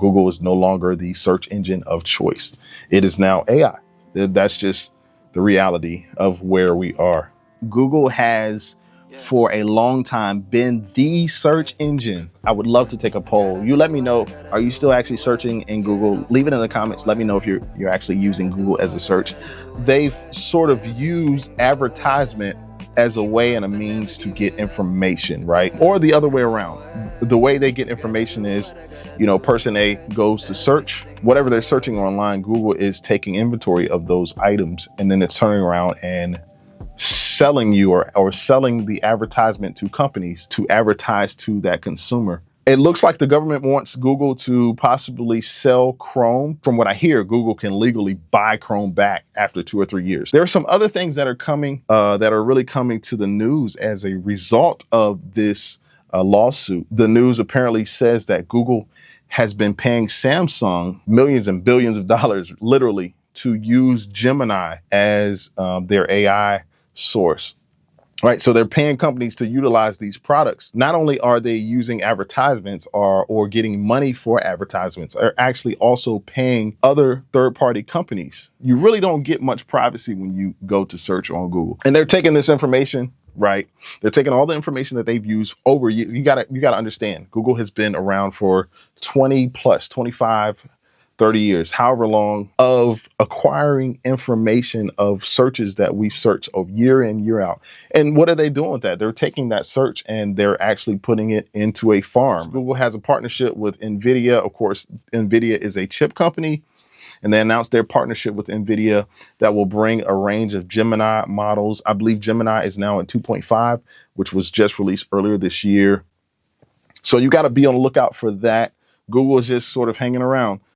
Google is no longer the search engine of choice. It is now AI. That's just the reality of where we are. Google has for a long time been the search engine. I would love to take a poll. You let me know, are you still actually searching in Google? Leave it in the comments. Let me know if you're actually using Google as a search. They've sort of used advertisement as a way and a means to get information, right? Or the other way around. The way they get information is, person A goes to search whatever they're searching online. Google is taking inventory of those items, and then it's turning around and selling you or selling the advertisement to companies to advertise to that consumer. It looks like the government wants Google to possibly sell Chrome. From what I hear, Google can legally buy Chrome back after 2 or 3 years. There are some other things that are coming, that are really coming to the news as a result of this lawsuit. The news apparently says that Google has been paying Samsung millions and billions of dollars, literally, to use Gemini as their AI source. Right, so they're paying companies to utilize these products. Not only are they using advertisements or getting money for advertisements, they're actually also paying other third-party companies. You really don't get much privacy when you go to search on Google. And they're taking this information, right? They're taking all the information that they've used over years. You gotta understand, Google has been around for 20 plus, 25, 30 years, however long, of acquiring information of searches that we've searched of year in, year out. And what are they doing with that? They're taking that search and they're actually putting it into a farm. Google has a partnership with NVIDIA. Of course, NVIDIA is a chip company, and they announced their partnership with NVIDIA that will bring a range of Gemini models. I believe Gemini is now in 2.5, which was just released earlier this year. So you got to be on the lookout for that. Google is just sort of hanging around.